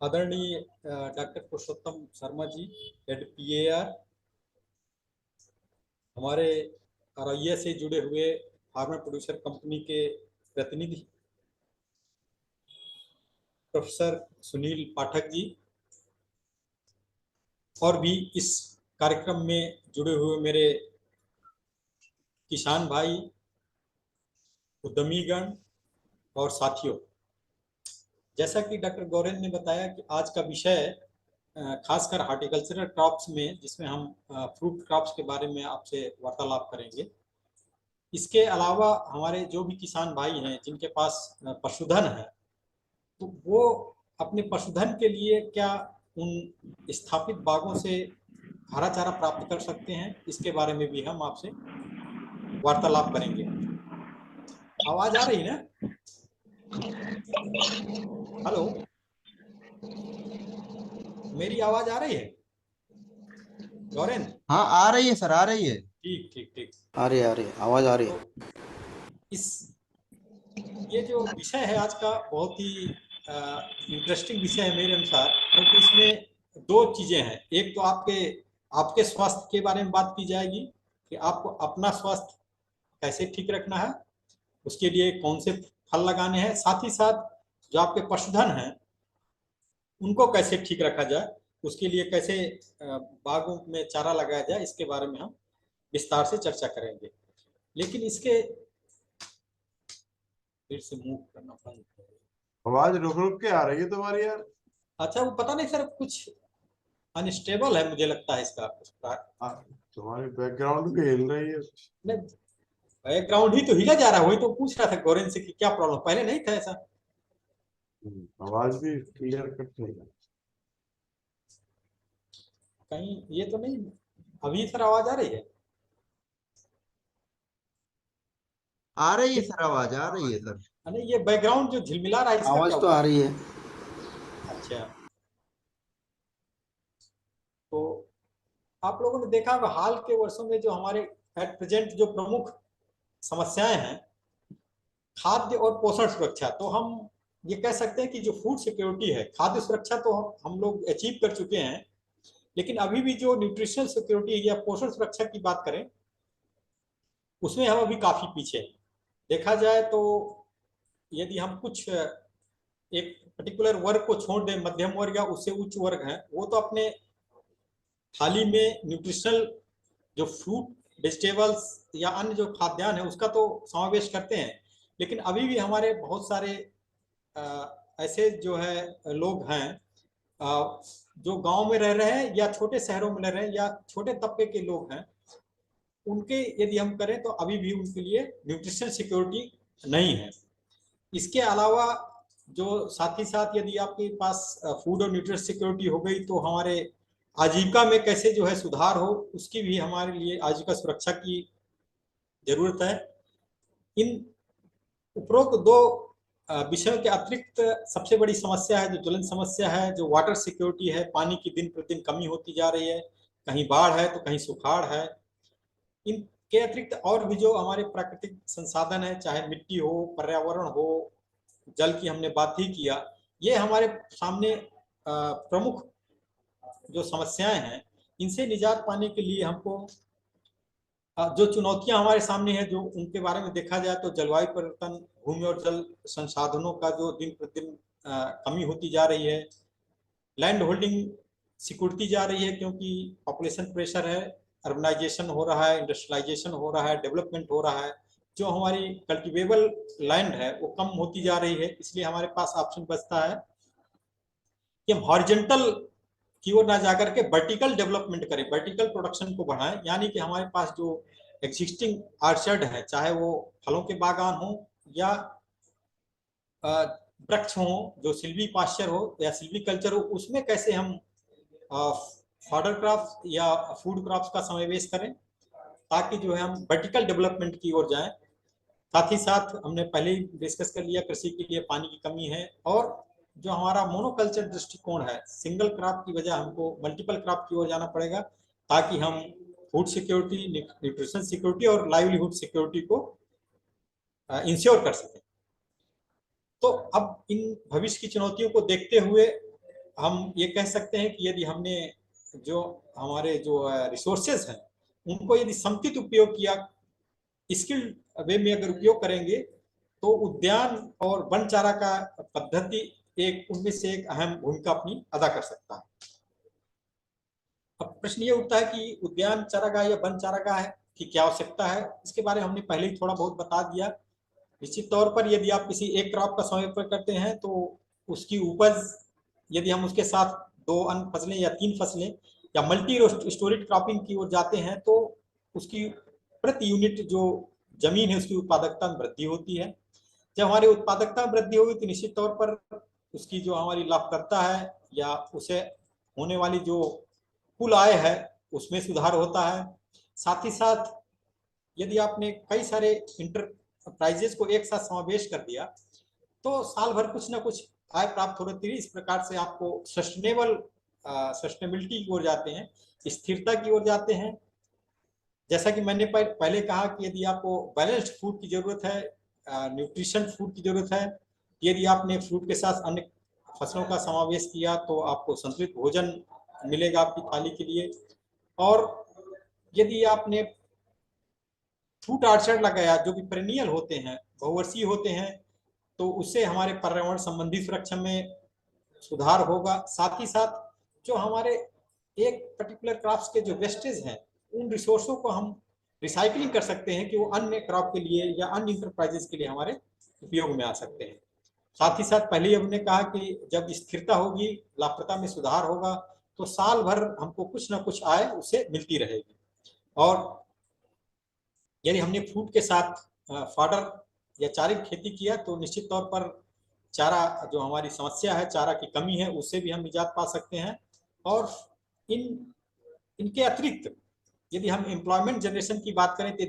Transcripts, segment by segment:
आदरणीय doctor Purushottam Sharma ji, head PAR, हमारे रैया से जुड़े हुए फार्मर प्रोड्यूसर कंपनी के प्रतिनिधि प्रोफेसर सुनील पाठक जी, और भी इस कार्यक्रम में जुड़े हुए मेरे किसान भाई, उद्यमीगण और साथियों। जैसा कि डॉक्टर गौरेन ने बताया कि आज का विषय खासकर हार्टिकल्चरल क्रॉप्स में, जिसमें हम फ्रूट क्रॉप्स के बारे में आपसे वार्तालाप करेंगे। इसके अलावा हमारे जो भी किसान भाई हैं जिनके पास पशुधन है, तो वो अपने पशुधन के लिए क्या उन स्थापित बागों से हरा चारा प्राप्त कर सकते हैं, इसके बारे में भी हम आपसे वार्तालाप करेंगे। आवाज आ रही है ना? हेलो, मेरी आवाज आ रही है गौरेन? हाँ, आ रही है सर, आ रही है। ठीक ठीक ठीक। आ रही है, आवाज आ रही है। तो इस ये जो विषय है आज का, बहुत ही इंटरेस्टिंग विषय है मेरे अनुसार, क्योंकि इसमें दो चीजें हैं। एक तो आपके आपके स्वास्थ्य के बारे में बात की जाएगी कि आपको अपना स्वास्थ्य कैसे ठीक रखना है, उसके लिए कौन से फल लगाने हैं, साथ ही साथ जो आपके पशुधन हैं उनको कैसे ठीक रखा जाए, उसके लिए कैसे बागों में चारा लगाया जाए, इसके बारे में हम विस्तार से चर्चा करेंगे। लेकिन इसके फिर से मूव करना बंद करें। आवाज रुक रुक के आ रही है तुम्हारी यार। अच्छा, वो पता नहीं सर, कुछ अनस्टेबल है मुझे लगता है इसका। तुम्हारी बैकग्राउंड भी हिल रही है। नहीं, बैकग्राउंड ही तो हिला जा रहा है, वही तो पूछ रहा था गौरेन से कि क्या प्रॉब्लम, पहले नहीं था ऐसा। आवाज भी क्लियर कट नहीं है। कहीं ये तो नहीं, अभी सर आवाज आ रही है? आ रही है सर, आवाज आ रही है सर। नहीं, ये बैकग्राउंड जो झिलमिला रहा है इसका आवाज क्या तो हुआ? आ रही है। अच्छा, तो आप लोगों ने देखा होगा हाल के वर्षों में जो हमारे एट प्रेजेंट जो प्रमुख समस्याएं हैं, खाद्य और पोषण सुरक्षा, तो हम ये कह सकते हैं कि जो फूड सिक्योरिटी है, खाद्य सुरक्षा तो हम लोग अचीव कर चुके हैं, लेकिन अभी भी जो न्यूट्रिशनल सिक्योरिटी या पोषण सुरक्षा की बात करें, उसमें हम अभी काफी पीछे हैं। देखा जाए तो यदि हम कुछ एक पर्टिकुलर वर्ग को छोड़ दें, मध्यम वर्ग या उससे उच्च वर्ग हैं, वो तो अपने थाली में न्यूट्रिशनल जो फ्रूट, वेजिटेबल्स या अन्य जो खाद्यान्न है उसका तो समावेश करते हैं, लेकिन अभी भी हमारे बहुत सारे ऐसे जो है लोग हैं जो गांव में रह रहे हैं या छोटे शहरों में रह रहे हैं या छोटे तबके के लोग हैं, उनके यदि हम करें तो अभी भी उनके लिए न्यूट्रिशन सिक्योरिटी नहीं है। इसके अलावा जो साथ ही साथ यदि आपके पास फूड और न्यूट्रिशन सिक्योरिटी हो गई, तो हमारे आजीविका में कैसे जो है सुधार हो, उसकी भी हमारे लिए आजीविका सुरक्षा की जरूरत है। इन उपरोक्त दो विषयों के अतिरिक्त सबसे बड़ी समस्या है, जो ज्वलन समस्या है, जो वाटर सिक्योरिटी है। पानी की दिन प्रतिदिन कमी होती जा रही है, कहीं बाढ़ है तो कहीं सुखाड़ है। इनके अतिरिक्त और भी जो हमारे प्राकृतिक संसाधन है, चाहे मिट्टी हो, पर्यावरण हो, जल की हमने बात ही किया, ये हमारे सामने प्रमुख जो समस्याएं हैं, इनसे निजात पाने के लिए हमको जो चुनौतियां हमारे सामने हैं, जो उनके बारे में देखा जाए तो जलवायु परिवर्तन, भूमि और जल संसाधनों का जो दिन प्रतिदिन कमी होती जा रही है, लैंड होल्डिंग सिकुड़ती जा रही है क्योंकि पॉपुलेशन प्रेशर है, अर्बनाइजेशन हो रहा है, इंडस्ट्रियलाइजेशन हो रहा है, डेवलपमेंट हो रहा है, जो हमारी कल्टिवेबल लैंड है वो कम होती जा रही है। इसलिए हमारे पास ऑप्शन बचता है कि हम हॉरिजॉन्टल की ओर ना जाकर के वर्टिकल डेवलपमेंट करें, वर्टिकल प्रोडक्शन को बढ़ाएं, यानी कि हमारे पास जो एग्जिस्टिंग आर्चर्ड है, चाहे वो फलों के बागान हो या वृक्ष हो, जो सिल्वी पास्चर हो या सिल्वी कल्चर हो, उसमें कैसे हम फॉडर क्रॉप्स या फूड क्रॉप्स का समावेश करें, ताकि जो है हम वर्टिकल डेवलपमेंट की ओर जाएं। साथ ही साथ हमने पहले ही डिस्कस कर लिया, कृषि के लिए पानी की कमी है, और जो हमारा मोनोकल्चर दृष्टिकोण है, सिंगल क्रॉप की वजह हमको मल्टीपल क्रॉप की ओर जाना पड़ेगा, ताकि हम फूड सिक्योरिटी, न्यूट्रिशन सिक्योरिटी और लाइवलीहुड सिक्योरिटी को इंश्योर कर सकें। तो अब इन भविष्य की चुनौतियों को देखते हुए हम ये कह सकते हैं कि यदि हमने जो हमारे जो रिसोर्सेज हैं उनको यदि समुचित उपयोग किया, स्किल्ड वे में अगर उपयोग करेंगे, तो उद्यान और वन चारा का पद्धति एक उनमें से एक अहम भूमिका अपनी अदा कर सकता है। अब प्रश्न ये उठता है कि उद्यान चारागाह या वन चारागाह की क्या आवश्यकता है। इसके बारे में हमने पहले ही थोड़ा बहुत बता दिया। निश्चित तौर पर यदि आप किसी एक क्रॉप का संवर्धन करते हैं तो उसकी उपज, यदि हम उसके साथ 2 अन्य फसलें या 3 फसलें या मल्टी स्टोरेज क्रॉपिंग की ओर जाते हैं, तो उसकी प्रति यूनिट जो जमीन है उसकी उत्पादकता में वृद्धि होती है। जब हमारी उत्पादकता में वृद्धि होगी तो निश्चित तौर पर उसकी जो हमारी लाभप्रदता है या उसे होने वाली जो कुल आय है उसमें सुधार होता है। साथ ही साथ यदि आपने कई सारे इंटरप्राइजेस को एक साथ समावेश कर दिया तो साल भर कुछ ना कुछ आय प्राप्त हो रही है। इस प्रकार से आपको सस्टेनेबिलिटी की ओर जाते हैं, स्थिरता की ओर जाते हैं। जैसा कि मैंने पहले कहा कि यदि आपको बैलेंस्ड फूड की जरूरत है, न्यूट्रिशन फूड की जरूरत है, यदि आपने फ्रूट के साथ अन्य फसलों का समावेश किया तो आपको संतुलित भोजन मिलेगा आपकी थाली के लिए। और यदि आपने फ्रूट आर्चर्ड लगाया जो कि पेरेनियल होते हैं, बहुवर्षीय होते हैं, तो उससे हमारे पर्यावरण संबंधी सुरक्षा में सुधार होगा। साथ ही साथ जो हमारे एक पर्टिकुलर क्रॉप्स के जो वेस्टेज हैं उन रिसोर्सों को हम रिसाइकलिंग कर सकते हैं कि वो अन्य क्रॉप के लिए या अन्य इंटरप्राइजेस के लिए हमारे उपयोग में आ सकते हैं। साथ ही साथ पहले हमने कहा कि जब स्थिरता होगी, लाभप्रदता में सुधार होगा, तो साल भर हमको कुछ ना कुछ आय उससे मिलती रहेगी। और यदि हमने फ्रूट के साथ फॉडर या चारे की खेती किया तो निश्चित तौर पर चारा जो हमारी समस्या है, चारा की कमी है, उससे भी हम निजात पा सकते हैं। और इनके अतिरिक्त यदि हम एम्प्लॉयमेंट जनरेशन की बात करें तो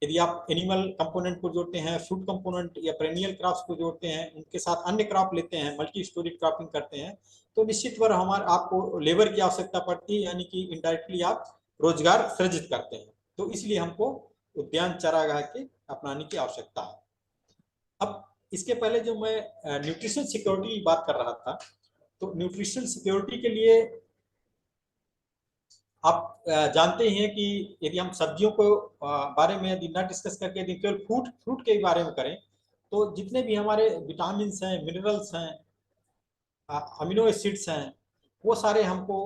यदि आप एनिमल कंपोनेंट को जोड़ते हैं, फूड कंपोनेंट या पेरेनियल क्रॉप्स को जोड़ते हैं, उनके साथ अन्य क्रॉप लेते हैं, मल्टी स्टोरेज क्रॉपिंग करते हैं, तो निश्चित तौर आपको लेबर की आवश्यकता पड़ती है, यानी कि इनडायरेक्टली आप रोजगार सृजित करते हैं। तो इसलिए हमको उद्यान चारागाह के अपनाने की आवश्यकता है। अब इसके पहले जो मैं न्यूट्रिशन सिक्योरिटी की बात कर रहा था, तो न्यूट्रिशन सिक्योरिटी के लिए आप जानते हैं कि यदि हम सब्जियों को बारे में यदि न डिस्कस करके यदि केवल फ्रूट के बारे में करें, तो जितने भी हमारे विटामिन हैं, मिनरल्स हैं, अमीनो एसिड्स हैं, वो सारे हमको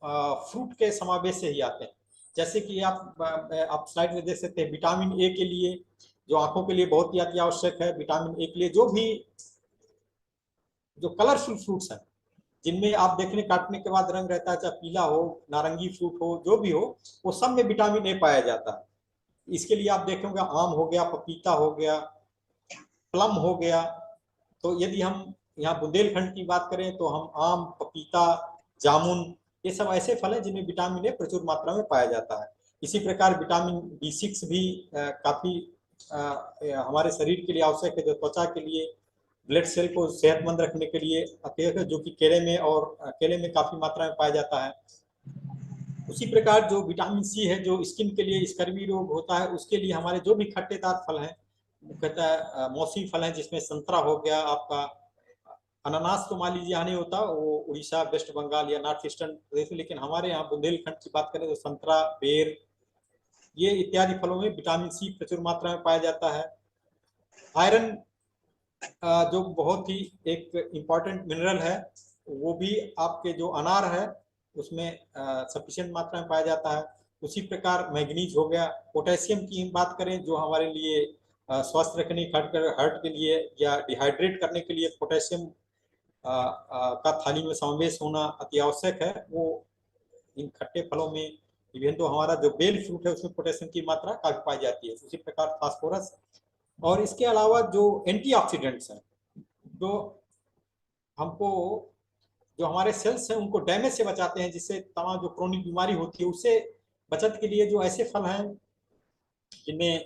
फ्रूट के समावेश से ही आते हैं। जैसे कि आप स्लाइड में देख सकते हैं, विटामिन ए के लिए जो आंखों के लिए बहुत ही अति आवश्यक है, विटामिन ए के लिए जो कलरफुल फ्रूट्स हैं जिनमें आप देखने काटने के बाद रंग रहता है, चाहे पीला हो, नारंगी फ्रूट हो, जो भी हो, वो सब में विटामिन ए पाया जाता है। इसके लिए आप देखेंगे आम हो गया, पपीता हो गया, प्लम हो गया। तो यदि हम यहाँ बुंदेलखंड की बात करें तो हम आम, पपीता, जामुन, ये सब ऐसे फल हैं जिनमें विटामिन ए प्रचुर मात्रा में पाया जाता है। इसी प्रकार विटामिन B6 भी काफी हमारे शरीर के लिए आवश्यक है, जो त्वचा के लिए, ब्लड सेल को सेहतमंद रखने के लिए अत्यधिक, जो कि केले में काफी मात्रा में पाया जाता है। उसी प्रकार जो विटामिन सी है, जो स्किन के लिए स्कर्वी रोग होता है उसके लिए हमारे जो भी खट्टेदार फल हैं, मुख्यतः मौसमी फल हैं, जिसमें संतरा हो गया, आपका अनानास तो मान लीजिए यहाँ नहीं होता, वो उड़ीसा, वेस्ट बंगाल या नॉर्थ ईस्टर्न प्रदेश में, लेकिन हमारे यहाँ बुंदेलखंड की बात करें तो संतरा, बेर, ये इत्यादि फलों में विटामिन सी प्रचुर मात्रा में पाया जाता है। आयरन जो बहुत ही एक इम्पॉर्टेंट मिनरल है, वो भी आपके जो अनार है उसमें सफिशिएंट मात्रा में पाया जाता है। उसी प्रकार मैग्नीज हो गया। पोटेशियम की हम बात करें, जो हमारे लिए स्वस्थ रखने, हार्ट के लिए या डिहाइड्रेट करने के लिए पोटेशियम का थाली में समावेश होना अति आवश्यक है, वो इन खट्टे फलों में, इवन तो हमारा जो बेल फ्रूट है उसमें पोटेशियम की मात्रा काफी पाई जाती है। उसी प्रकार फास्फोरस, और इसके अलावा जो एंटीऑक्सीडेंट्स हैं, जो हमको, जो हमारे सेल्स हैं उनको डैमेज से बचाते हैं, जिससे तमाम जो क्रोनिक बीमारी होती है उससे बचत के लिए जो ऐसे फल हैं जिनमें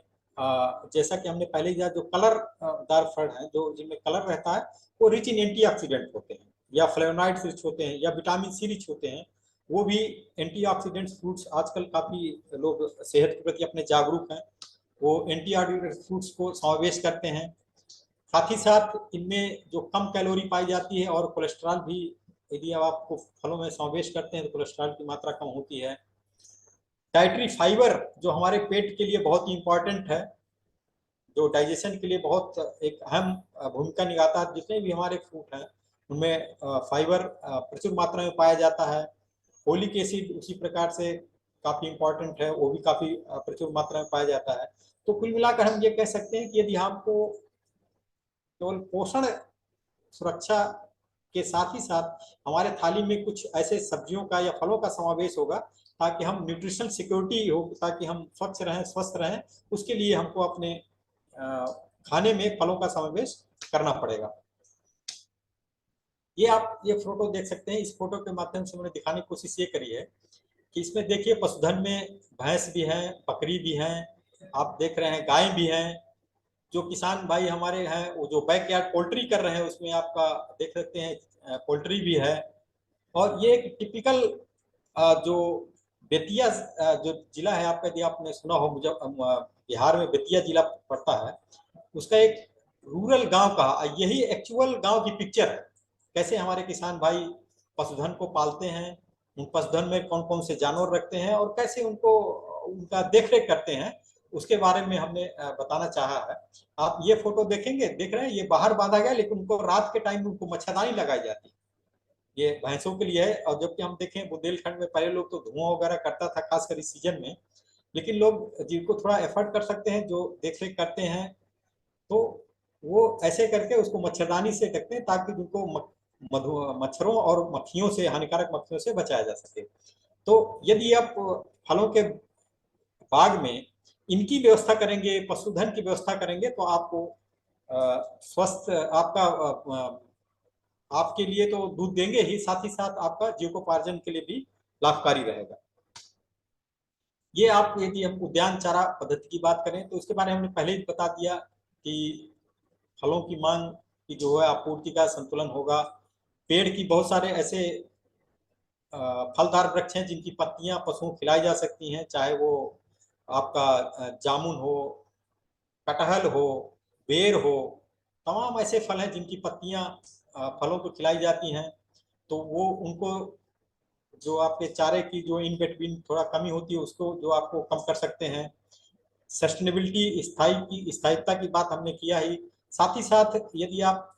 जैसा कि हमने पहले किया, जो कलर दार फल हैं, जो जिनमें कलर रहता है, वो रिच इन एंटीऑक्सीडेंट होते हैं, या फ्लेवोनॉइड्स रिच होते हैं, या विटामिन सी रिच होते हैं, वो भी एंटीऑक्सीडेंट्स फ्रूट्स। आजकल काफी लोग सेहत के प्रति अपने जागरूक हैं, वो एंटीऑक्सीडेंट फ्रूट्स को समावेश करते हैं। साथ ही साथ इनमें जो कम कैलोरी पाई जाती है और कोलेस्ट्रॉल भी यदि आपको फलों में समावेश करते हैं तो कोलेस्ट्रॉल की मात्रा कम होती है। डाइटरी फाइबर जो हमारे पेट के लिए बहुत ही इंपॉर्टेंट है, जो डाइजेशन के लिए बहुत एक अहम भूमिका निभाता है। जितने भी हमारे फ्रूट हैं उनमें फाइबर प्रचुर मात्रा में पाया जाता है। फोलिक एसिड उसी प्रकार से काफ़ी इंपॉर्टेंट है, वो भी काफ़ी प्रचुर मात्रा में पाया जाता है। तो कुल मिलाकर हम ये कह सकते हैं कि यदि हमको केवल पोषण सुरक्षा के साथ ही साथ हमारे थाली में कुछ ऐसे सब्जियों का या फलों का समावेश होगा ताकि हम न्यूट्रिशनल सिक्योरिटी हो, ताकि हम स्वच्छ रहें, स्वस्थ रहें, उसके लिए हमको अपने खाने में फलों का समावेश करना पड़ेगा। ये आप ये फोटो देख सकते हैं। इस फोटो के माध्यम से मैंने दिखाने की कोशिश ये करी है कि इसमें देखिए पशुधन में भैंस भी हैं, बकरी भी हैं, आप देख रहे हैं गाय भी हैं। जो किसान भाई हमारे हैं वो जो बैकयार्ड पोल्ट्री कर रहे हैं उसमें आपका देख सकते हैं पोल्ट्री भी है। और ये एक टिपिकल जो बेतिया जो जिला है आपका, यदि आपने सुना हो, मुझे बिहार में बेतिया जिला पड़ता है, उसका एक रूरल गांव का यही एक्चुअल गांव की पिक्चर है। कैसे हमारे किसान भाई पशुधन को पालते हैं, उन पशुधन में कौन कौन से जानवर रखते हैं और कैसे उनको उनका देख रेख करते हैं, उसके बारे में हमने बताना चाहा है। आप ये फोटो देखेंगे, देख रहे हैं ये बाहर बांधा गया, लेकिन उनको रात के टाइम उनको मच्छरदानी लगाई जाती है, ये भैंसों के लिए है। और जबकि हम देखें बुंदेलखंड में पहले लोग तो धुआं वगैरह करता था खासकर इस सीजन में, लेकिन लोग जिनको थोड़ा एफर्ट कर सकते हैं, जो देख रेख करते हैं, तो वो ऐसे करके उसको मच्छरदानी से ढकते हैं ताकि उनको मच्छरों और मक्खियों से, हानिकारक मक्खियों से बचाया जा सके। तो यदि आप फलों के बाग में इनकी व्यवस्था करेंगे, पशुधन की व्यवस्था करेंगे, तो आपको स्वस्थ आपका आपके लिए तो दूध देंगे ही, साथ ही साथ आपका जीविकोपार्जन के लिए भी लाभकारी रहेगा। ये आप यदि हम उद्यान चारा पद्धति की बात करें तो इसके बारे में हमने पहले ही बता दिया कि फलों की मांग की जो है आपूर्ति का संतुलन होगा। पेड़ की बहुत सारे ऐसे फलदार वृक्ष हैं जिनकी पत्तियां पशुओं को खिलाई जा सकती हैं, चाहे वो आपका जामुन हो, कटहल हो, बेर हो, तमाम ऐसे फल हैं जिनकी पत्तियां फलों को खिलाई जाती हैं। तो वो उनको जो आपके चारे की जो इन बिटवीन थोड़ा कमी होती है उसको जो आपको कम कर सकते हैं। सस्टेनेबिलिटी, स्थायित्व की बात हमने किया ही। साथ ही साथ यदि आप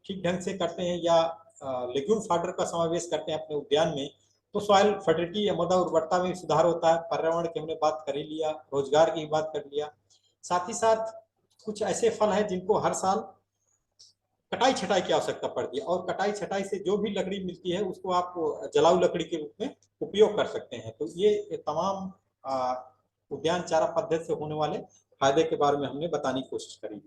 ठीक ढंग से करते हैं या लेग्यूम फाडर का समावेश करते हैं अपने उद्यान में, तो सॉइल फर्टिलिटी या मृदा उर्वरता में सुधार होता है। पर्यावरण की हमने बात कर ही लिया, रोजगार की बात कर लिया। साथ ही साथ कुछ ऐसे फल हैं जिनको हर साल कटाई छटाई की आवश्यकता पड़ती है, और कटाई छटाई से जो भी लकड़ी मिलती है उसको आप जलाऊ लकड़ी के रूप में उपयोग कर सकते हैं। तो ये तमाम उद्यान चारा पद्धति से होने वाले फायदे के बारे में हमने बताने की कोशिश करी।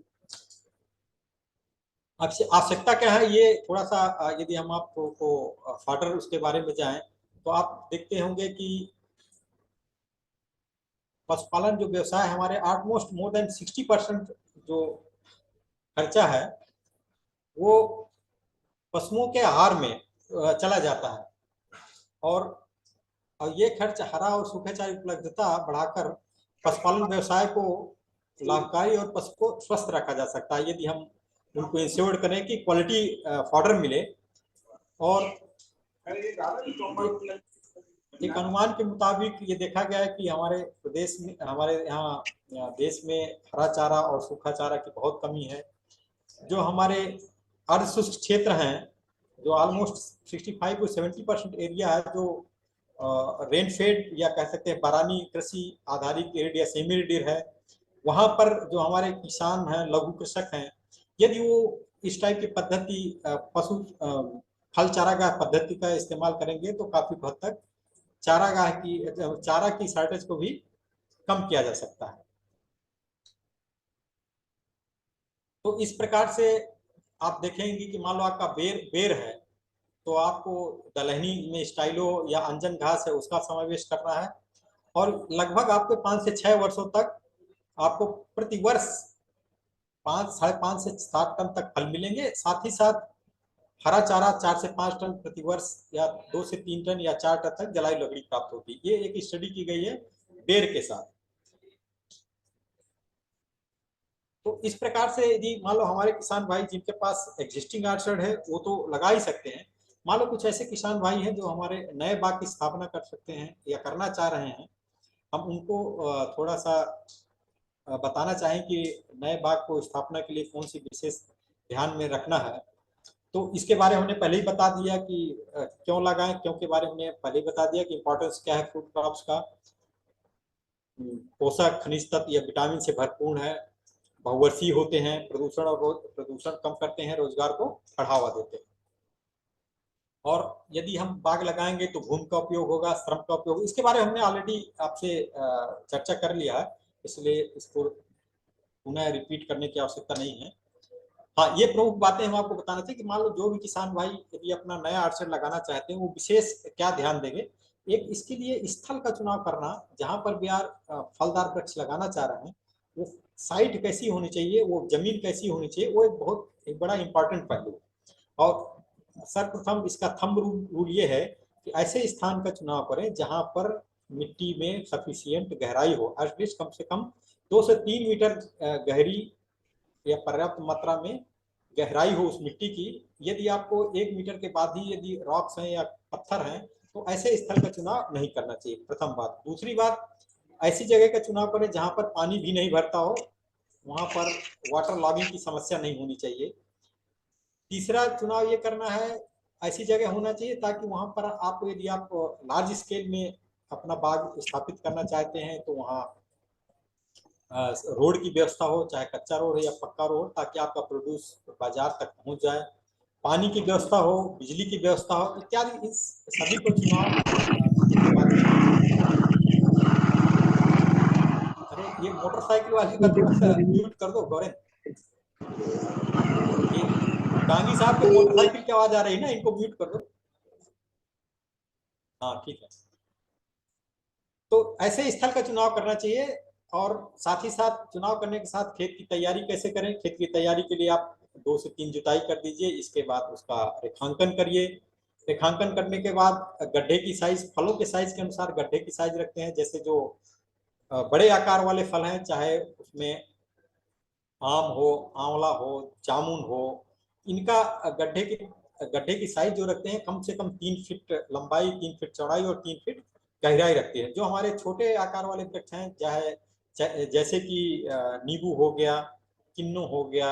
आवश्यकता क्या है, ये थोड़ा सा यदि हम आपको फाडर उसके बारे में जाएं तो आप देखते होंगे कि पशुपालन जो व्यवसाय हमारे ऑलमोस्ट मोर देन 60% जो खर्चा है वो पशुओं के आहार में चला जाता है। और ये खर्च हरा और सूखे चारे की उपलब्धता बढ़ाकर पशुपालन व्यवसाय को लाभकारी और पशु को स्वस्थ रखा जा सकता है यदि हम उनको इंश्योर करें कि क्वालिटी फॉडर मिले। और एक अनुमान के मुताबिक ये देखा गया है कि हमारे प्रदेश में, हमारे यहाँ देश में हरा चारा और सूखा चारा की बहुत कमी है। जो हमारे अर्धशुष्क क्षेत्र हैं, जो ऑलमोस्ट 65 to 70% एरिया है, जो रेन फेड या कह सकते हैं बारानी कृषि आधारित एरिया सेमी एरिड है, वहाँ पर जो हमारे किसान हैं, लघु कृषक हैं, यदि वो इस टाइप की पद्धति पशु फल चारागाह पद्धति का इस्तेमाल करेंगे तो काफी हद तक चारा की शॉर्टेज को भी कम किया जा सकता है। तो इस प्रकार से आप देखेंगे कि मान लो आपका बेर है तो आपको दलहनी में स्टाइलो या अंजन घास है उसका समावेश करना है। और लगभग आपके 5 से 6 वर्षों तक आपको प्रति वर्ष 5.5 से 7 टन तक फल मिलेंगे। साथ ही साथ हरा चारा 4 से 5 टन प्रति वर्ष या 2 से 3 टन या 4 टन तक जलाई लकड़ी प्राप्त होती है। ये एक स्टडी की गई है बेर के साथ। तो इस प्रकार से यदि मान लो हमारे किसान भाई जिनके पास एग्जिस्टिंग आर्चर्ड है वो तो लगा ही सकते हैं, मान लो कुछ ऐसे किसान भाई हैं जो हमारे नए बाग की स्थापना कर सकते हैं या करना चाह रहे हैं, हम उनको थोड़ा सा बताना चाहें कि नए बाग को स्थापना के लिए कौन सी विशेष ध्यान में रखना है। तो इसके बारे में हमने पहले ही बता दिया कि क्यों लगाएं, क्यों के बारे में हमने पहले ही बता दिया कि इंपॉर्टेंस क्या है फ्रूट क्रॉप्स का। पोषक खनिज तत्व या विटामिन से भरपूर है, बहुवर्षीय होते हैं, प्रदूषण कम करते हैं, रोजगार को बढ़ावा देते हैं। और यदि हम बाग लगाएंगे तो भूमि का उपयोग होगा, श्रम का उपयोग, इसके बारे में हमने ऑलरेडी आपसे चर्चा कर लिया है, इसलिए इसको पुनः रिपीट करने की आवश्यकता नहीं है। हाँ, ये प्रमुख बातें हम आपको बताना चाहिए कि मान लो जो भी किसान भाई यदि अपना नया आर्चर लगाना चाहते हैं वो विशेष क्या ध्यान देंगे। एक, इसके लिए स्थल का चुनाव करना, जहां पर भी यार फलदार वृक्ष लगाना चाह रहे हैं वो साइट कैसी होनी चाहिए, वो जमीन कैसी होनी चाहिए, वो एक बड़ा इंपॉर्टेंट पहलू है। और सर्वप्रथम इसका थंब रूल ये है कि ऐसे स्थान का चुनाव करें जहां पर मिट्टी में सफिशियंट गहराई हो, एटलीस्ट कम से कम 2 से 3 मीटर गहरी या पर्याप्त मात्रा में गहराई हो उस मिट्टी की। यदि आपको 1 मीटर के बाद ही यदि रॉक्स हैं या पत्थर हैं तो ऐसे स्थल का चुनाव नहीं करना चाहिए, प्रथम बात। दूसरी बात, ऐसी जगह का चुनाव करें जहां पर पानी भी नहीं भरता हो, वहां पर वाटर लॉगिंग की समस्या नहीं होनी चाहिए। तीसरा चुनाव ये करना है, ऐसी जगह होना चाहिए ताकि वहां पर आपको, यदि आप लार्ज स्केल में अपना बाग स्थापित करना चाहते हैं तो वहाँ रोड की व्यवस्था हो, चाहे कच्चा रोड हो या पक्का रोड, ताकि आपका प्रोड्यूस बाजार तक पहुंच जाए। पानी की व्यवस्था हो, बिजली की व्यवस्था हो, इत्यादि इस सभी को चुनाव। अरे ये मोटरसाइकिल वाले का थोड़ा सा म्यूट कर दो गौरव। डांगी साहब के मोटरसाइकिल की आवाज आ रही है ना, इनको म्यूट कर दो। हाँ ठीक है। तो ऐसे स्थल का चुनाव करना चाहिए। और साथ ही साथ चुनाव करने के साथ खेत की तैयारी कैसे करें। खेत की तैयारी के लिए आप 2 से 3 जुताई कर दीजिए, इसके बाद उसका रेखांकन करिए। रेखांकन करने के बाद गड्ढे की साइज, फलों के साइज के अनुसार गड्ढे की साइज रखते हैं। जैसे जो बड़े आकार वाले फल हैं, चाहे उसमें आम हो, आंवला हो, जामुन हो, इनका गड्ढे की साइज जो रखते हैं कम से कम 3 फीट लंबाई, 3 फीट चौड़ाई और 3 फीट गहराई रखती है। जो हमारे छोटे आकार वाले वृक्ष हैं, चाहे जैसे कि नींबू हो गया, किन्नू हो गया,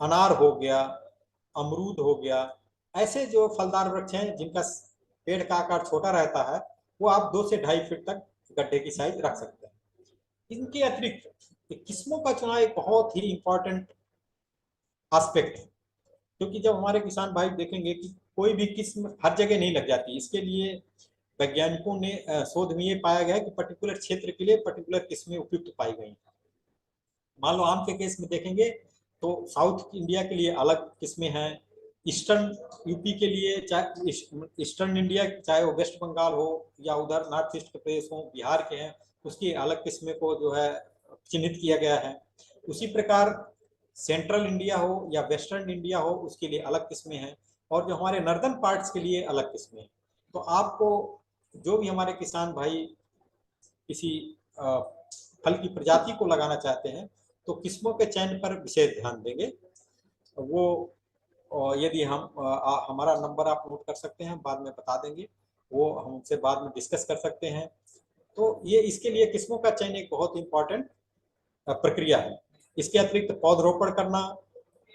अनार हो गया, अमरूद हो गया, ऐसे जो फलदार वृक्ष हैं जिनका पेड़ का आकार छोटा रहता है, वो आप 2 से 2.5 फीट तक गड्ढे की साइज रख सकते हैं। इनके अतिरिक्त किस्मों का चुनाव एक बहुत ही इंपॉर्टेंट एस्पेक्ट है, क्योंकि जब हमारे किसान भाई देखेंगे कि कोई भी किस्म हर जगह नहीं लग जाती। इसके लिए वैज्ञानिकों ने शोध में ये पाया गया है कि पर्टिकुलर क्षेत्र के लिए पर्टिकुलर किस्में उपयुक्त पाई गई। मान लो आम के केस में देखेंगे तो साउथ इंडिया के लिए अलग किस्में हैं, ईस्टर्न यूपी के लिए, चाहे ईस्टर्न इंडिया, चाहे वो वेस्ट बंगाल हो या उधर नॉर्थ ईस्ट के प्रदेश हो, बिहार के हैं, उसकी अलग किस्में को जो है चिन्हित किया गया है। उसी प्रकार सेंट्रल इंडिया हो या वेस्टर्न इंडिया हो, उसके लिए अलग किस्में हैं, और जो हमारे नॉर्दर्न पार्ट्स के लिए अलग किस्में हैं। तो आपको जो भी हमारे किसान भाई किसी फल की प्रजाति को लगाना चाहते हैं तो किस्मों के चयन पर विशेष ध्यान देंगे। वो यदि हमारा नंबर आप नोट कर सकते हैं, बाद में बता देंगे, वो हम उनसे बाद में डिस्कस कर सकते हैं। तो ये इसके लिए किस्मों का चयन एक बहुत इंपॉर्टेंट प्रक्रिया है। इसके अतिरिक्त पौधरोपण करना,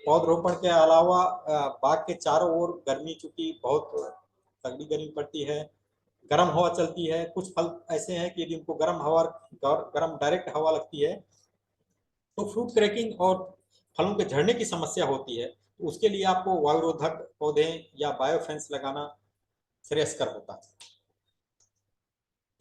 पौधरोपण के अलावा बाग के चारों ओर गर्मी, चूंकि बहुत तगड़ी गर्मी पड़ती है, गर्म हवा चलती है, कुछ फल ऐसे हैं कि यदि उनको गर्म डायरेक्ट हवा लगती है तो फ्रूट क्रैकिंग और फलों के झड़ने की समस्या होती है। तो उसके लिए आपको वायुरोधक पौधे या बायोफेंस लगाना श्रेयस्कर होता है।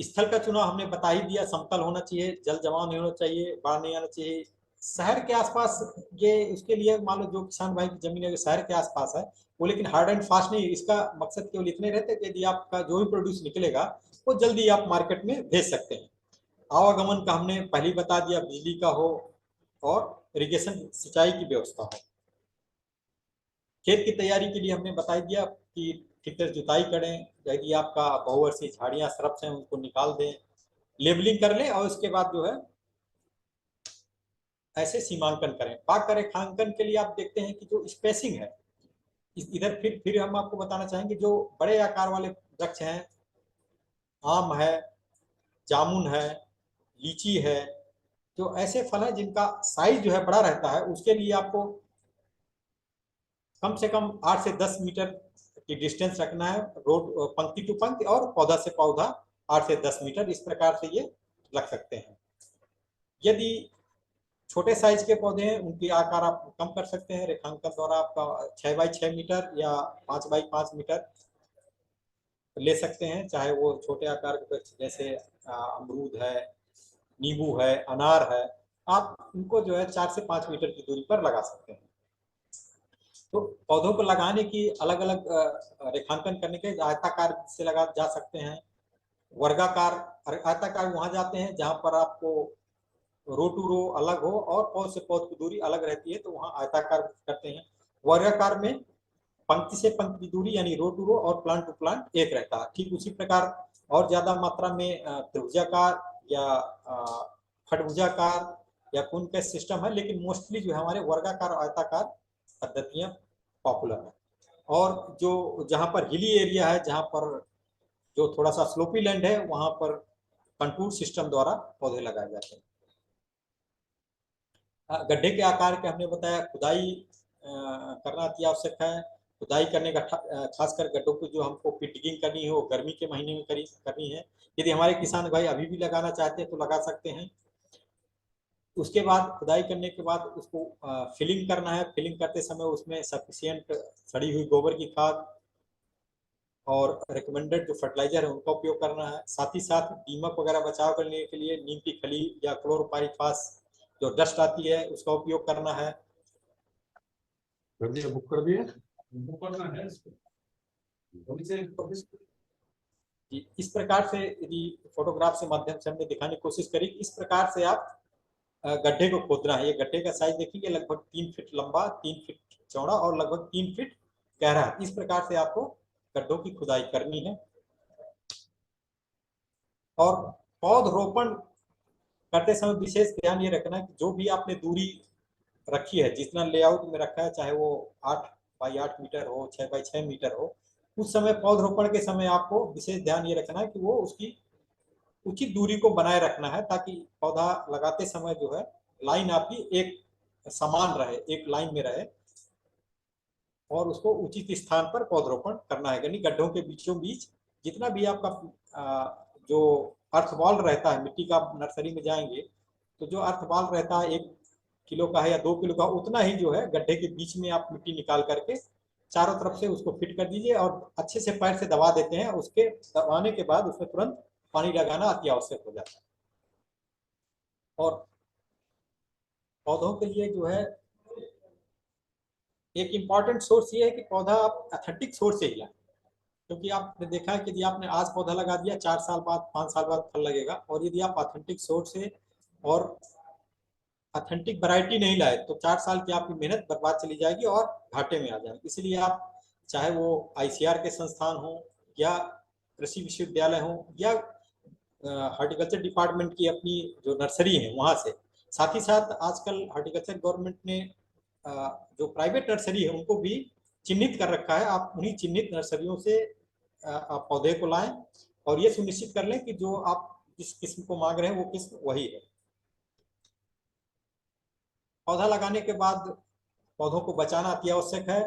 स्थल का चुनाव हमने बता ही दिया, समतल होना चाहिए, जल जमाव नहीं होना चाहिए, बाढ़ नहीं आना चाहिए। शहर के आसपास, ये उसके लिए मान लो जो किसान भाई की जमीन है शहर के आसपास है, वो लेकिन हार्ड एंड फास्ट नहीं, इसका मकसद केवल इतने रहते कि यदि आपका जो भी प्रोड्यूस निकलेगा वो जल्दी आप मार्केट में भेज सकते हैं। आवागमन का हमने पहले ही बता दिया, बिजली का हो और इरिगेशन सिंचाई की व्यवस्था हो। खेत की तैयारी के लिए हमने बता दिया कि ठीक से जुताई करें, यदि आपका बहुवर्षीय झाड़ियां श्रब्स हैं उनको निकाल दें, लेबलिंग कर लें, और उसके बाद जो है ऐसे सीमांकन करें। बाग का रेखांकन के लिए आप देखते हैं कि जो स्पेसिंग है इधर फिर हम आपको बताना चाहेंगे जो बड़े आकार वाले वृक्ष हैं, आम है, जामुन है, लीची है, जो ऐसे फल हैं जिनका साइज जो है बड़ा रहता है, उसके लिए आपको कम से कम 8 से 10 मीटर की डिस्टेंस रखना है, रोड पंक्ति टू पंक्ति और पौधा से पौधा 8 से 10 मीटर, इस प्रकार से ये लग सकते हैं। यदि छोटे साइज के पौधे हैं उनकी आकार आप कम कर सकते हैं, रेखांकन द्वारा आपका 6 बाई 6 मीटर या 5 बाई 5 मीटर ले सकते हैं, चाहे वो छोटे आकार के वृक्ष जैसे अमरूद है, नींबू है, अनार है, आप उनको जो है 4 से 5 मीटर की दूरी पर लगा सकते हैं। तो पौधों को लगाने की अलग अलग रेखांकन करने के आयताकार से लगा जा सकते हैं, वर्गाकार। आयताकार वहां जाते हैं जहां पर आपको रो टू रो अलग हो और पौध से पौध की दूरी अलग रहती है, तो वहां आयताकार करते हैं। वर्गाकार में पंक्ति से पंक्ति की दूरी यानी रो टू रो और प्लांट टू प्लांट एक रहता है। ठीक उसी प्रकार और ज्यादा मात्रा में त्रिभुजाकार या खडभुजाकार या कोन का सिस्टम है, लेकिन मोस्टली जो है हमारे वर्गाकार और आयताकार पद्धतियां पॉपुलर है। और जो जहां पर हिली एरिया है, जहां पर जो थोड़ा सा स्लोपी लैंड है, वहां पर कंटूर सिस्टम द्वारा पौधे लगाए जाते हैं। गड्ढे के आकार के हमने बताया, खुदाई करना अति आवश्यक है। खुदाई करने का खासकर गड्ढों को जो हमको पिटिंग करनी हो गर्मी के महीने में करनी है। यदि हमारे किसान भाई अभी भी लगाना चाहते हैं तो लगा सकते हैं। उसके बाद खुदाई करने के बाद उसको फिलिंग करना है। फिलिंग करते समय उसमें सफिशिएंट सड़ी हुई गोबर की खाद और रिकमेंडेड जो फर्टिलाइजर है उनका उपयोग करना है। साथ ही साथ दीमक वगैरह बचाव करने के लिए नीम की खली या क्लोरोपाइरिफास जो डस्ट आती है उसका उपयोग करना है। कर दिया, बुक कर दिया। इस प्रकार से यदि फोटोग्राफ से माध्यम से हमने दिखाने की कोशिश करी, इस प्रकार से आप गड्ढे को खोदना है। ये गड्ढे का साइज देखिए, लगभग 3 फीट लंबा, 3 फीट चौड़ा और लगभग 3 फीट गहरा। इस प्रकार से आपको गड्ढों की खुदाई करनी है। और पौधरोपण करते समय विशेष ध्यान ये रखना है कि जो भी आपने दूरी रखी है, जितना लेआउट में रखा है, चाहे वो 8 बाई 8 मीटर हो, 6 बाई 6 मीटर हो, उस समय पौधरोपण के समय आपको विशेष ध्यान ये रखना है कि वो उसकी उचित दूरी को बनाए रखना है, ताकि पौधा लगाते समय जो है लाइन आपकी एक समान रहे, एक लाइन में रहे और उसको उचित स्थान पर पौधरोपण करना है। यानी गड्ढों के बीचों बीच जितना भी आपका जो अर्थबॉल रहता है, मिट्टी का नर्सरी में जाएंगे तो जो अर्थबॉल रहता है 1 किलो का है या 2 किलो का, उतना ही जो है गड्ढे के बीच में आप मिट्टी निकाल करके चारों तरफ से उसको फिट कर दीजिए और अच्छे से पैर से दबा देते हैं। उसके दबाने के बाद उसमें तुरंत पानी लगाना अति आवश्यक हो जाता है। और पौधों के लिए जो है एक इम्पॉर्टेंट सोर्स ये है कि पौधा आप ऑथेंटिक सोर्स से ही लाएं, क्योंकि आपने देखा है कि यदि आपने आज पौधा लगा दिया 4 साल बाद 5 साल बाद फल लगेगा, और यदि आप ऑथेंटिक सोर्स से और ऑथेंटिक वैरायटी नहीं लाए तो 4 साल की आपकी मेहनत बर्बाद चली जाएगी और घाटे में आ जाएगी। इसलिए आप चाहे वो ICR के संस्थान हो या कृषि विश्वविद्यालय हो या हॉर्टिकल्चर डिपार्टमेंट की अपनी जो नर्सरी है वहाँ से, साथ ही साथ आजकल हॉर्टिकल्चर गवर्नमेंट ने जो प्राइवेट नर्सरी है उनको भी चिन्हित कर रखा है। आप उन्हीं चिन्हित नर्सरियों से आप पौधे को लाएं और ये सुनिश्चित कर लें कि जो आप जिस किस्म को मांग रहे हैं वो किस्म वही है। पौधा लगाने के बाद पौधों को बचाना अति आवश्यक है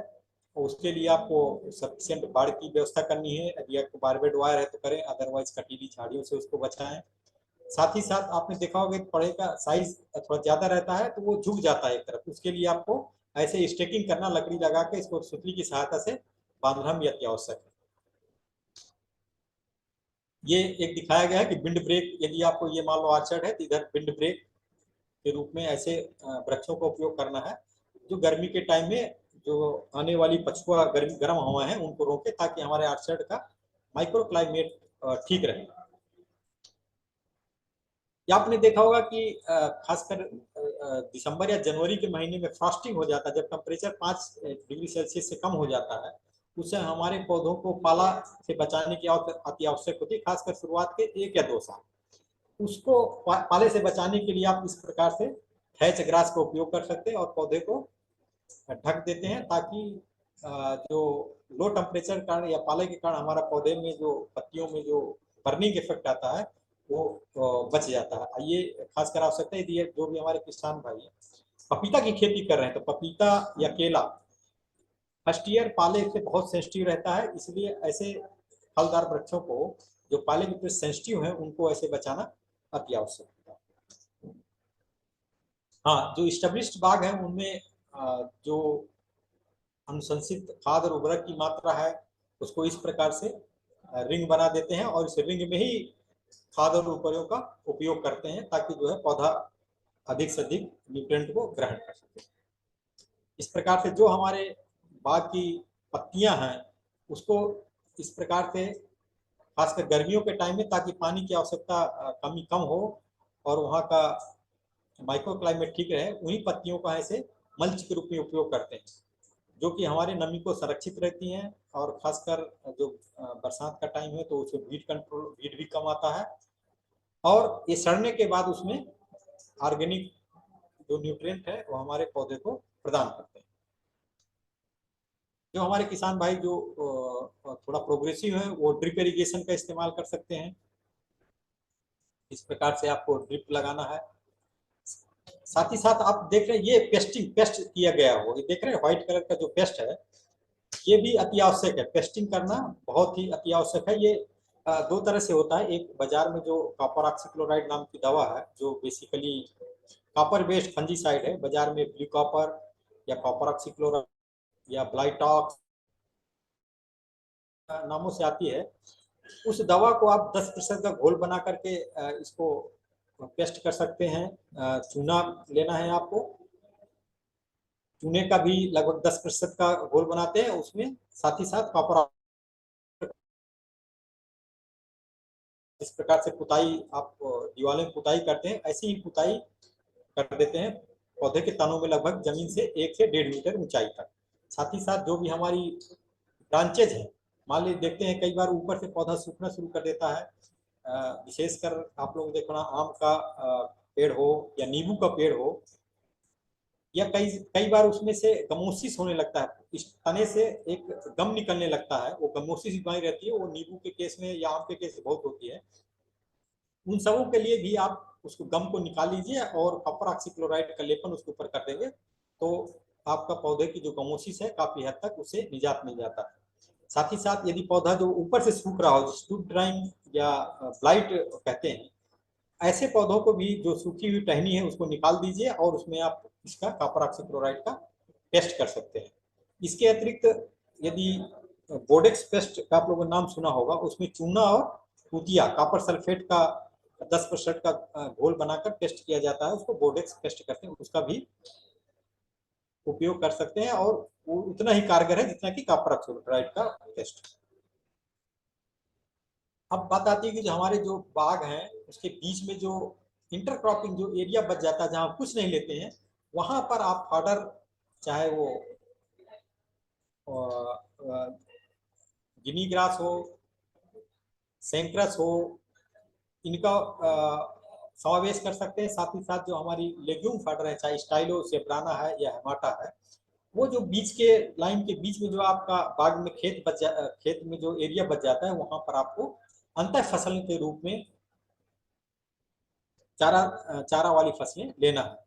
और उसके लिए आपको सफिशिएंट बाड़ की व्यवस्था करनी है। यदि आपको बारबेड वायर है तो करें, अदरवाइज कटीली झाड़ियों से उसको बचाएं। साथ ही साथ आपने देखा होगा पौधे का साइज थोड़ा ज्यादा रहता है तो वो झुक जाता है एक तरफ, उसके लिए आपको ऐसे स्टेकिंग करना, लकड़ी लगा के इसको सुतली की सहायता से बांधना भी अति आवश्यक है। ये एक दिखाया गया है कि विंड ब्रेक, यदि आपको ये मान लो आर्चर्ड है तो इधर विंड ब्रेक के रूप में ऐसे वृक्षों का उपयोग करना है जो गर्मी के टाइम में जो आने वाली पछुआ गर्म हवा है उनको रोके, ताकि हमारे आर्चर्ड का माइक्रो क्लाइमेट ठीक रहे। या आपने देखा होगा कि खासकर दिसंबर या जनवरी के महीने में फ्रॉस्टिंग हो जाता है, जब टेम्परेचर 5 डिग्री सेल्सियस से कम हो जाता है, उससे हमारे पौधों को पाला से बचाने की अति आवश्यक होती है, खासकर शुरुआत के 1 या 2 साल। उसको पाले से बचाने के लिए आप इस प्रकार से थैच ग्रास का उपयोग कर सकते हैं और पौधे को ढक देते हैं ताकि जो लो टेम्परेचर कारण या पाले के कारण हमारा पौधे में जो पत्तियों में जो बर्निंग इफेक्ट आता है वो बच जाता है। ये खासकर आवश्यकता है यदि जो भी हमारे किसान भाई पपीता की खेती कर रहे हैं तो पपीता या केला फर्स्ट ईयर पाले से बहुत सेंसिटिव रहता है, इसलिए ऐसे फलदार वृक्षों को जो पाले के प्रति सेंसिटिव है उनको ऐसे बचाना अति आवश्यक है। हाँ, जो स्टेब्लिश्ड बाग है उनमें जो अनुशंसित खाद और उर्वरक की मात्रा है उसको इस प्रकार से रिंग बना देते हैं और इस रिंग में ही खाद और उर्वरकों का उपयोग करते हैं ताकि जो है पौधा अधिक से अधिक न्यूट्रिएंट को ग्रहण कर सके। इस प्रकार से जो हमारे बाग की पत्तियां हैं उसको इस प्रकार से खासकर गर्मियों के टाइम में, ताकि पानी की आवश्यकता कमी कम हो और वहाँ का माइक्रो क्लाइमेट ठीक रहे, उन्हीं पत्तियों का ऐसे मल्च के रूप में उपयोग करते हैं जो कि हमारे नमी को संरक्षित रहती हैं। और खासकर जो बरसात का टाइम है तो उसमें वीड भी कम आता है और ये सड़ने के बाद उसमें ऑर्गेनिक जो न्यूट्रिएंट है वो हमारे पौधे को प्रदान करते हैं। जो हमारे किसान भाई जो थोड़ा प्रोग्रेसिव है वो ड्रिप इरिगेशन का इस्तेमाल कर सकते हैं। इस प्रकार से आपको ड्रिप लगाना है। साथ ही साथ आप देख रहे हैं ये पेस्ट किया गया हो, ये देख रहे हैं व्हाइट कलर का जो पेस्ट है ये भी अति आवश्यक है। पेस्टिंग करना बहुत ही अति आवश्यक है। ये दो तरह से होता है। एक बाजार में जो कॉपर ऑक्सीक्लोराइड नाम की दवा है जो बेसिकली कॉपर बेस्ड फंजीसाइड है, बाजार में ब्लू कॉपर या कॉपर ऑक्सीक्लोराइड या ब्लाइटॉक्स नामों से आती है। उस दवा को आप 10% का घोल बना करके इसको पेस्ट कर सकते हैं। चूना लेना है आपको, चूने का भी लगभग 10% का घोल बनाते हैं उसमें, साथ ही साथ कॉपर। इस प्रकार से पुताई आप दीवारों में पुताई करते हैं, ऐसी ही पुताई कर देते हैं पौधे के तनों में लगभग जमीन से 1 से 1.5 मीटर ऊंचाई तक। साथ ही साथ जो भी हमारी ब्रांचेज है, मान लीजिए देखते हैं कई बार ऊपर से पौधा सूखना शुरू कर देता है, विशेषकर आप लोग देखना आम का पेड़ हो या नींबू का पेड़ हो, या कई बार उसमें से गमोसिस होने लगता है, इस तने से एक गम निकलने लगता है, वो गमोसिस बीमारी रहती है, वो नींबू के केस में या आम के केस में बहुत होती है। उन सबों के लिए भी आप उसको गम को निकाल लीजिए और कॉपर ऑक्सीक्लोराइड का लेपन उसके ऊपर कर देंगे तो आपका पौधे की जो गमोसिस है काफी हद तक उसे निजात मिल जाता है। साथ ही साथ यदि पौधा जो ऊपर से सूख रहा हो, स्टूप ड्राइंग या ब्लाइट कहते हैं, ऐसे पौधों को भी जो सूखी हुई टहनी है उसको निकाल दीजिए और उसमें आप इसका कॉपर ऑक्सीक्लोराइड का पेस्ट कर सकते हैं। इसके अतिरिक्त यदि बोडेक्स पेस्ट का आप लोगों ने नाम सुना होगा, उसमें चूना और पुतिया कॉपर सल्फेट का 10% का घोल बनाकर पेस्ट किया जाता है, उसको बोडेक्स पेस्ट करते हैं, उसका भी उपयोग कर सकते हैं और वो उतना ही कारगर है जितना कि कॉपर ऑक्सीक्लोराइड का पेस्ट। अब बात आती है कि जो हमारे जो बाग हैं उसके बीच में जो इंटरक्रॉपिंग जो एरिया बच जाता है जहाँ कुछ नहीं लेते हैं, वहां पर आप फॉडर चाहे वो गिनी ग्रास हो, सेंक्रस हो, इनका समावेश कर सकते हैं। साथ ही साथ जो हमारी लेग्यूम फॉडर है, चाहे स्टाइलो सेब्राना है या हेमाटा है, वो जो बीच के लाइन के बीच में जो आपका बाग में खेत में जो एरिया बच जाता है वहां पर आपको अंतर फसल के रूप में चारा वाली फसलें लेना है।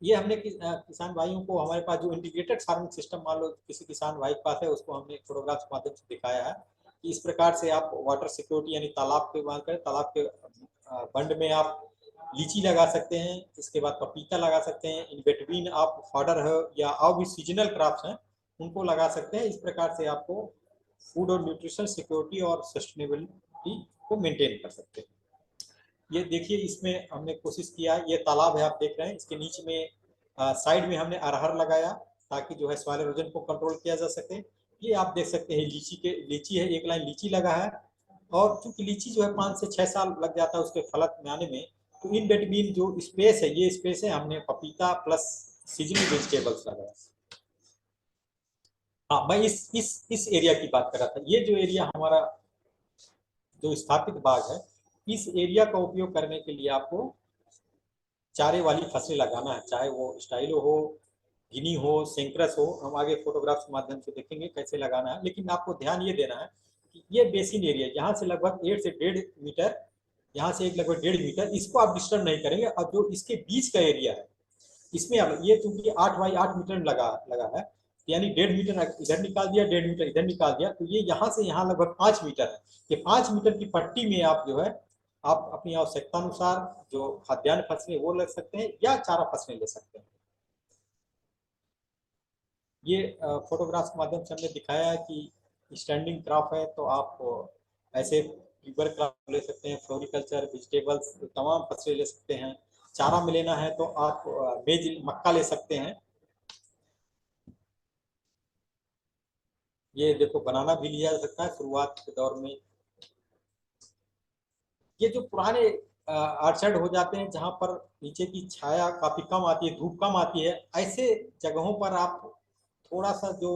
ये हमने किसान भाइयों को, हमारे पास जो इंटीग्रेटेड फार्मिंग सिस्टम मान लो किसी किसान भाई के पास है, उसको हमने फोटोग्राफ के माध्यम से दिखाया है कि इस प्रकार से आप वाटर सिक्योरिटी यानी तालाब के मान कर तालाब के बंड में आप लीची लगा सकते हैं, इसके बाद पपीता लगा सकते हैं, इन बिटवीन आप फॉडर है या और भी सीजनल क्रॉप्स हैं उनको लगा सकते हैं। इस प्रकार से आपको फूड और न्यूट्रिशन सिक्योरिटी और सस्टेनेबिलिटी को मेंटेन कर सकते हैं। ये देखिए इसमें हमने कोशिश किया, ये तालाब है आप देख रहे हैं, इसके नीचे में साइड में हमने अरहर लगाया ताकि जो है सॉइल इरोजन को कंट्रोल किया जा सके। ये आप देख सकते हैं लीची है, एक लाइन लीची लगा है और चूंकि लीची जो है 5 से 6 साल लग जाता है उसके फलक में आने में, तो इन बिटवीन जो स्पेस है ये स्पेस है हमने पपीता प्लस सीजनल वेजिटेबल्स लगाया। हाँ, मैं इस एरिया की बात कर रहा था। ये जो एरिया हमारा जो स्थापित बाग है, इस एरिया का उपयोग करने के लिए आपको चारे वाली फसलें लगाना है, चाहे वो स्टाइलो हो गिनी हो, सेंक्रस हो, हम आगे फोटोग्राफ्स के माध्यम से देखेंगे कैसे लगाना है। लेकिन आपको ध्यान ये देना है कि ये बेसिन एरिया यहाँ से लगभग 1 से 1.5 मीटर, यहाँ से एक लगभग 1.5 मीटर, इसको आप डिस्टर्ब नहीं करेंगे। और जो इसके बीच का एरिया है इसमें आप ये चूंकि 8 बाई 8 मीटर में लगा है, यानी 1.5 मीटर इधर निकाल दिया, 1.5 मीटर इधर निकाल दिया, तो ये यहाँ से यहाँ लगभग 5 मीटर है। ये 5 मीटर की पट्टी में आप जो है आप अपनी आवश्यकता अनुसार जो खाद्यान्न फसलें वो ले सकते हैं या चारा फसलें ले सकते हैं। ये फोटोग्राफ्स के माध्यम से हमने दिखाया है कि स्टैंडिंग क्रॉप है तो आप ऐसे ट्यूबर क्रॉप ले सकते हैं, फ्लोरिकल्चर, वेजिटेबल्स, तमाम फसलें ले सकते हैं। चारा में लेना है तो आप मेज मक्का ले सकते हैं। ये देखो बनाना भी लिया जा सकता है शुरुआत के दौर में। ये जो पुराने आर्चर्ड हो जाते हैं जहां पर नीचे की छाया काफी कम आती है, धूप कम आती है, ऐसे जगहों पर आप थोड़ा सा जो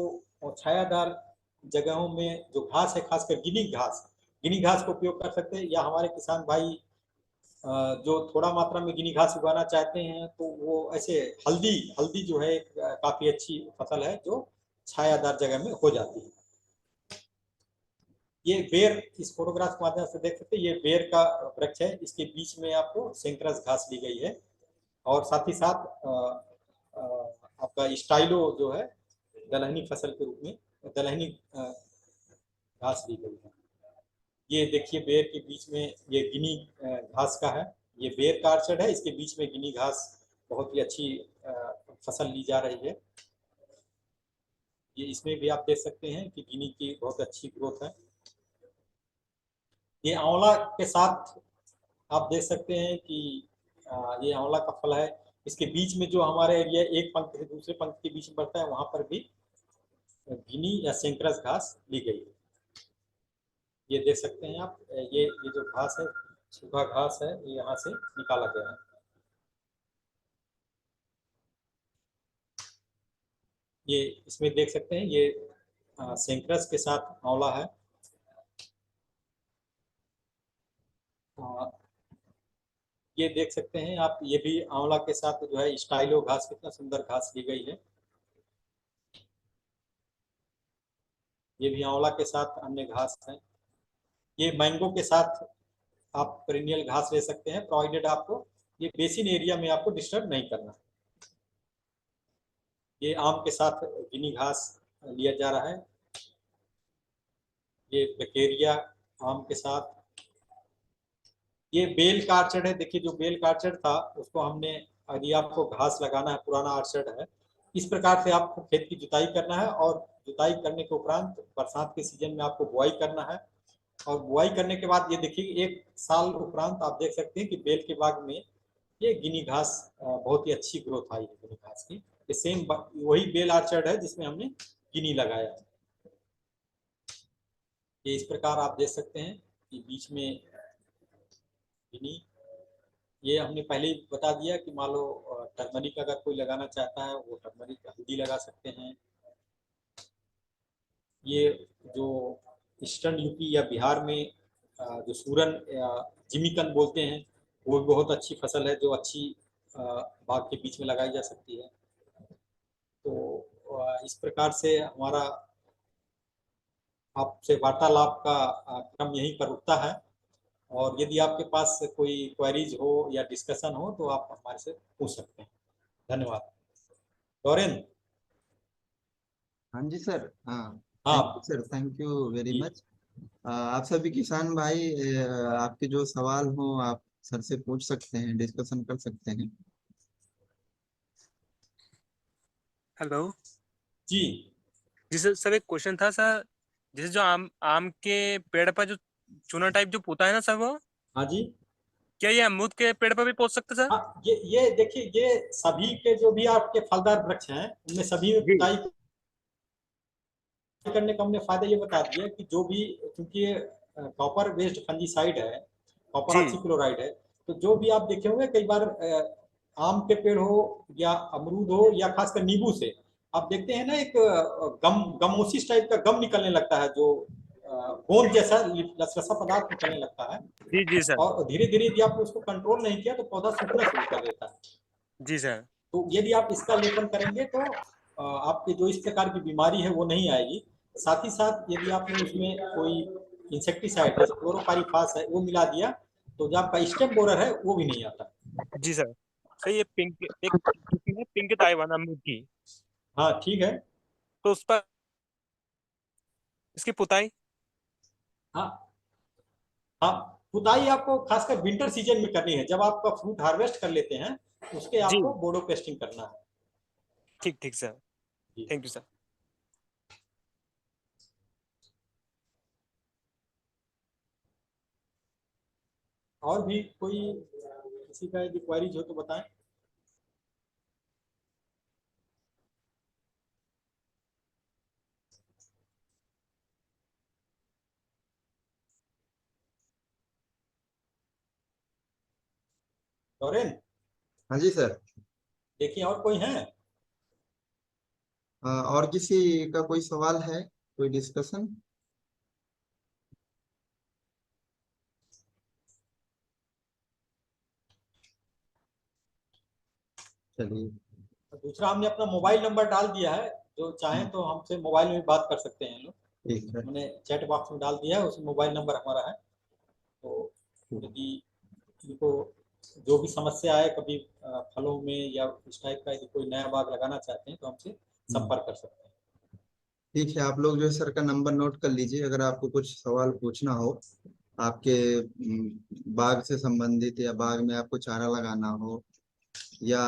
छायादार जगहों में जो घास है, खासकर गिनी घास का उपयोग कर सकते हैं। या हमारे किसान भाई जो थोड़ा मात्रा में गिनी घास उगाना चाहते हैं तो वो ऐसे हल्दी जो है काफी अच्छी फसल है जो छायादार जगह में हो जाती है। ये बेर इस फोटोग्राफ के माध्यम से देख सकते हैं, ये बेर का वृक्ष है, इसके बीच में आपको सेंक्रस घास ली गई है और साथ ही साथ आपका स्टाइलो जो है दलहनी फसल के रूप में दलहनी घास ली गई है। ये देखिए बेर के बीच में ये गिनी घास का है, ये बेर का आर्चर्ड है, इसके बीच में गिनी घास बहुत ही अच्छी फसल ली जा रही है। ये इसमें भी आप देख सकते हैं कि गिनी की बहुत अच्छी ग्रोथ है। ये आंवला के साथ आप देख सकते हैं कि ये आंवला का फल है, इसके बीच में जो हमारे एरिया एक पंक्ति से दूसरे पंक्ति के बीच में बढ़ता है वहां पर भी गिनी या सेंक्रस घास ली गई है। ये देख सकते हैं आप, ये जो घास है सूखा घास है, ये यहाँ से निकाला गया है। ये इसमें देख सकते हैं ये सेंक्रस के साथ आंवला है। ये देख सकते हैं आप, ये भी आंवला के साथ जो है स्टाइलो घास, कितना सुंदर घास ली गई है। ये भी आंवला के साथ अन्य घास है। ये मैंगो के साथ आप पेरिनियल घास ले सकते हैं, प्रोवाइडेड आपको ये बेसिन एरिया में आपको डिस्टर्ब नहीं करना। ये आम के साथ गिनी घास लिया जा रहा है। ये बेकेरिया आम के साथ। ये बेल का आर्चर्ड है, देखिए जो बेल का आर्चर्ड था उसको हमने, यदि आपको घास लगाना है, पुराना आर्चर्ड है, इस प्रकार से आपको खेत की जुताई करना है और जुताई करने के उपरांत बरसात के सीजन में आपको बुआई करना है। और बुआई करने के बाद ये देखिए 1 साल उपरांत आप देख सकते हैं कि बेल के बाग में ये गिनी घास बहुत ही अच्छी ग्रोथ आई है गिनी घास की। ये सेम वही बेल आर्चर्ड है जिसमें हमने गिनी लगाया है। ये इस प्रकार आप देख सकते हैं कि बीच में गिनी, ये हमने पहले ही बता दिया कि मान लो टर्मरिक अगर कोई लगाना चाहता है वो टर्मरिक हल्दी लगा सकते हैं। ये जो ईस्टर्न यूपी या बिहार में जो सूरन जिमीकंद बोलते हैं वो भी बहुत अच्छी फसल है जो अच्छी बाग के बीच में लगाई जा सकती है। तो इस प्रकार से हमारा आपसे वार्तालाप का क्रम यहीं पर रुकता है। और यदि आपके पास कोई क्वेरीज हो या डिस्कशन हो तो आप हमारे से पूछ सकते हैं। धन्यवाद। डोरेन। हाँ जी सर। हाँ, हाँ thank you sir, thank you very जी मच। आप सभी किसान भाई, आपके जो सवाल हो आप सर से पूछ सकते हैं, डिस्कशन कर सकते हैं। हेलो जी जी सर एक क्वेश्चन था सर। जैसे जो आम के पेड़ पर जो चूना टाइप जो पोता है ना सर, वो हाँ जी क्या ये अमरूद के पेड़ पर भी पोत सकते सर? हाँ, ये देखिए ये सभी के जो भी आपके फलदार वृक्ष हैं उनमें सभी में जी पिटाई करने का हमने फायदा ये बता दिया कि जो भी, क्योंकि कॉपर बेस्ड फंजीसाइड है, कॉपर जी ऑक्सीक्लोराइड है, तो जो भी आप देखे होंगे कई बार आम के पेड़ हो या अमरूद हो या खासकर नींबू से आप देखते हैं ना एक गमोसिस टाइप का गम निकलने लगता है, जो गोंद जैसा लसलसा पदार्थ निकलने लगता है। जी जी सर। और धीरे धीरे यदि आपने उसको कंट्रोल नहीं किया तो पौधा सूखना शुरू कर देता है। जी सर। तो यदि आप इसका लेपन करेंगे तो आपके जो इस प्रकार की बीमारी है वो नहीं आएगी। साथ ही साथ यदि आपने उसमें कोई इंसेक्टिसाइड जैसे क्लोरोपाइरीफास है वो मिला दिया तो जो आपका स्टेम बोरर है वो भी नहीं आता। जी सर। सर ये पिंक एक किस्म है पिंक ताइवान अमरूद की, हाँ ठीक है। तो उस पर इसकी पुताई। हाँ हाँ, पुताई आपको खासकर विंटर सीजन में करनी है, जब आपका फ्रूट हार्वेस्ट कर लेते हैं उसके जी आपको बोडो पेस्टिंग करना है। ठीक ठीक सर। जी। Thank you sir. और भी कोई किसी का यदि क्वेरीज हो तो बताएं। डोरेन, हाँ जी सर। देखिए और कोई है? और किसी का कोई सवाल है, कोई डिस्कशन? चलिए। दूसरा हमने अपना मोबाइल नंबर डाल दिया है, जो चाहें तो हमसे मोबाइल में भी बात कर सकते हैं लोग। ठीक है। मैंने चैट बॉक्स में डाल दिया है, उसमें मोबाइल नंबर हमारा है। तो यदि इनको जो भी समस्या है कभी फलों में या इस टाइप का, यदि कोई नया बाग लगाना चाहते हैं तो हमसे संपर्क कर सकते हैं। ठीक है, आप लोग जो है सर का नंबर नोट कर लीजिए, अगर आपको कुछ सवाल पूछना हो आपके बाग से संबंधित, या बाग में आपको चारा लगाना हो, या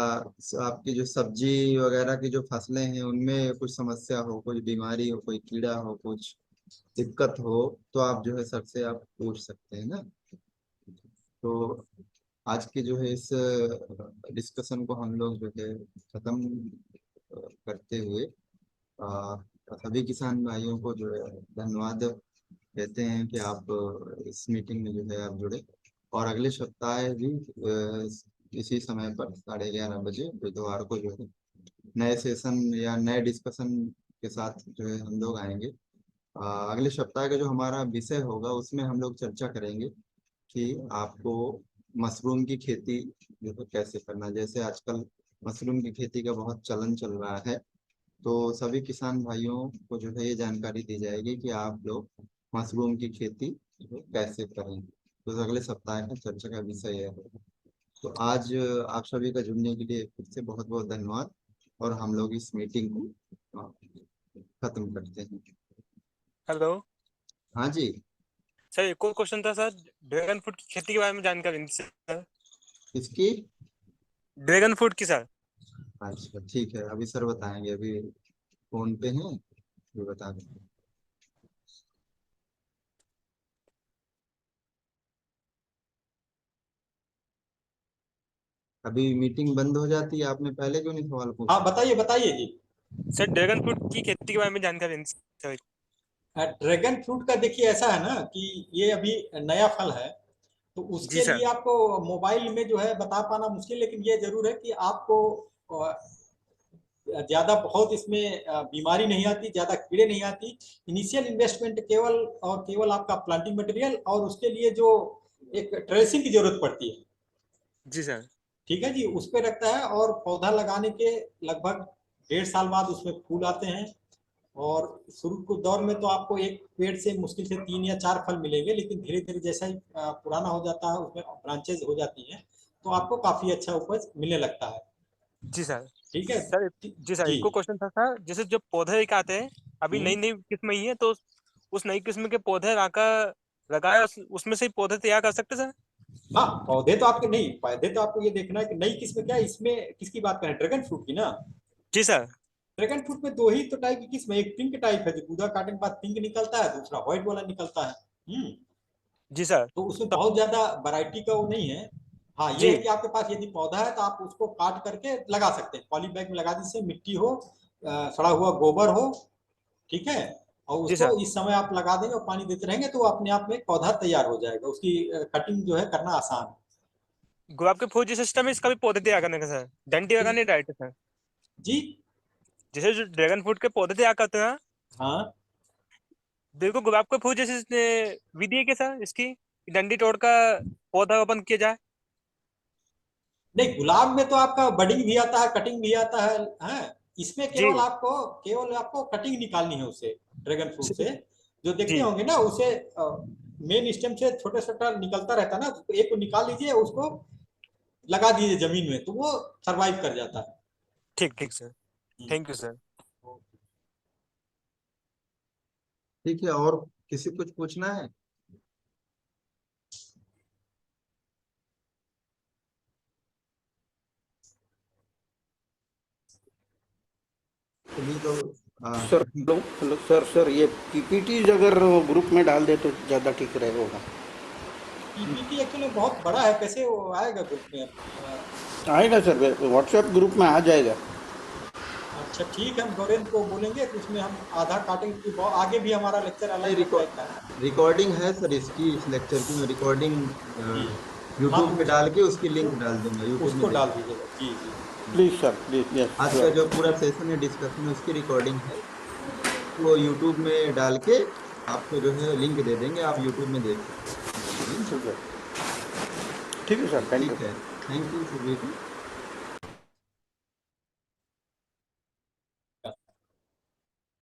आपकी जो सब्जी वगैरह की जो फसलें हैं उनमें कुछ समस्या हो, कोई बीमारी हो, कोई कीड़ा हो, कुछ दिक्कत हो, तो आप जो है सर से आप पूछ सकते हैं ना। तो आज के जो है इस डिस्कशन को हम लोग जो है खत्म करते हुए अ, सभी किसान भाइयों को जो है धन्यवाद कहते हैं कि आप इस मीटिंग में जो है आप जुड़े, और अगले सप्ताह भी इसी समय पर 11:30 बजे बुधवार को जो है नए सेशन या नए डिस्कशन के साथ जो है हम लोग आएंगे। अगले सप्ताह का जो हमारा विषय होगा उसमें हम लोग चर्चा करेंगे कि आपको मशरूम की खेती जो है कैसे करना, जैसे आजकल मशरूम की खेती का बहुत चलन चल रहा है, तो सभी किसान भाइयों को जो है ये जानकारी दी जाएगी कि आप लोग मशरूम की खेती जो है कैसे करें। तो अगले सप्ताह का चर्चा का विषय है। तो आज आप सभी का जुड़ने के लिए फिर से बहुत बहुत धन्यवाद, और हम लोग इस मीटिंग को खत्म करते हैं। हेलो हाँ जी। सर, एक और क्वेश्चन था सर, ड्रैगन फ्रूट की खेती के बारे में जानकारी नहीं थी सर। इसकी? ड्रैगन फ्रूट की सर। अच्छा ठीक है, अभी सर बताएंगे, अभी फोन पे हैं, अभी बता देंगे। अभी मीटिंग बंद हो जाती है, आपने पहले क्यों नहीं सवाल हाँ पूछा? बताइए बताइए जी। सर ड्रैगन फ्रूट की खेती के बारे में जानकारी नहीं थी सर। ड्रैगन फ्रूट का देखिए ऐसा है ना कि ये अभी नया फल है, तो जी उसके सर। लिए आपको मोबाइल में जो है बता पाना मुश्किल, लेकिन ये जरूर है कि आपको ज्यादा बहुत इसमें बीमारी नहीं आती, ज्यादा कीड़े नहीं आती। इनिशियल इन्वेस्टमेंट केवल और केवल आपका प्लांटिंग मटेरियल और उसके लिए जो एक ट्रेसिंग की जरूरत पड़ती है, जी सर। ठीक है जी, उस पर रखता है। और पौधा लगाने के लगभग 1.5 साल बाद उसमें फूल आते हैं, और शुरू के दौर में तो आपको एक पेड़ से मुश्किल से 3 या 4 फल मिलेंगे, लेकिन धीरे धीरे जैसा ही पुराना हो जाता है उसमें ब्रांचेज हो जाती हैं, तो आपको काफी अच्छा उपज मिलने लगता है। जी सर। ठीक है सर जी सर, जी। एक और क्वेश्चन था सर, जैसे जो पौधे एक आते हैं, अभी नई हम्म। नई किस्म ही है, तो उस नई किस्म के पौधे लाकर लगाए, उसमें से ही पौधे तैयार कर सकते सर। हाँ, पौधे तो आपके नहीं, पौधे तो आपको ये देखना है कि नई किस्म क्या है, इसमें किसकी बात करें, ड्रैगन फ्रूट की ना। जी सर। ड्रैगन फ्रूट में दो ही तो टाइप की किस्म है, एक पिंक टाइप है जो गूदा काटने के बाद पिंक निकलता है, दूसरा व्हाइट वाला निकलता है। जी सर। तो उसमें तो बहुत ज्यादा वैरायटी का वो नहीं है। हाँ ये जी है कि आपके पास यदि पौधा है तो आप उसको काट करके लगा सकते हैं, पॉली बैग में लगा दीजिए, मिट्टी हो, सड़ा हुआ गोबर हो, ठीक है, और जी उसको सर। इस समय आप लगा देंगे और पानी देते रहेंगे तो अपने आप में एक पौधा तैयार हो जाएगा, उसकी कटिंग जो है करना आसान है। गुलाब के फूल जिस सिस्टम है, इसका भी पौधे तैयार करने का सर, डंडी लगाने डायरेक्ट सर। जी। जैसे जो ड्रैगन फ्रूट के पौधे तैयार करते हैं, हाँ बिल्कुल गुलाब के फूल जैसे विधि है क्या सर इसकी, कि डंडी तोड़ कर पौधा ओपन किया जाए? नहीं, गुलाब में तो आपका बडिंग भी आता है, कटिंग भी आता है, हैं? इसमें जी केवल आपको कटिंग निकालनी है उसे, ड्रैगन फ्रूट से जो देखते जी होंगे ना, उसे मेन स्टेम से छोटे छोटा निकलता रहता है ना, तो एक को निकाल लीजिए, उसको लगा दीजिए जमीन में, तो वो सरवाइव कर जाता है। ठीक ठीक सर, थैंक यू सर। ठीक है, और किसी कुछ पूछना है? चलिए तो sir hello hello sir sir ये पीपीटी अगर ग्रुप में डाल दे तो ज़्यादा ठीक रहेगा। पीपीटी एक्चुअली बहुत बड़ा है, कैसे वो आएगा ग्रुप में? आएगा सर, व्हाट्सएप ग्रुप में आ जाएगा। अच्छा ठीक है, हम गौरेंद्र को बोलेंगे कि उसमें हम आधा काटेंगे, क्योंकि आगे भी हमारा लेक्चर नहीं, अलग रहता है। रिकॉर्डिंग है सर इसकी, इस लेक्चर की मैं रिकॉर्डिंग जी यूट्यूब हाँ, पे डाल के उसकी लिंक डाल दूंगा, यूट्यूब में उसको देख। डाल दीजिएगा। जी जी। प्लीज़ सर प्लीज़, यस आज का जो पूरा सेशन है डिस्कशन है उसकी रिकॉर्डिंग है, वो यूट्यूब में डाल के आपको जो है लिंक दे देंगे, आप यूट्यूब में देख सकते हैं। ठीक है सर, थैंक यू। ठीक है, थैंक यू सुबीर जी।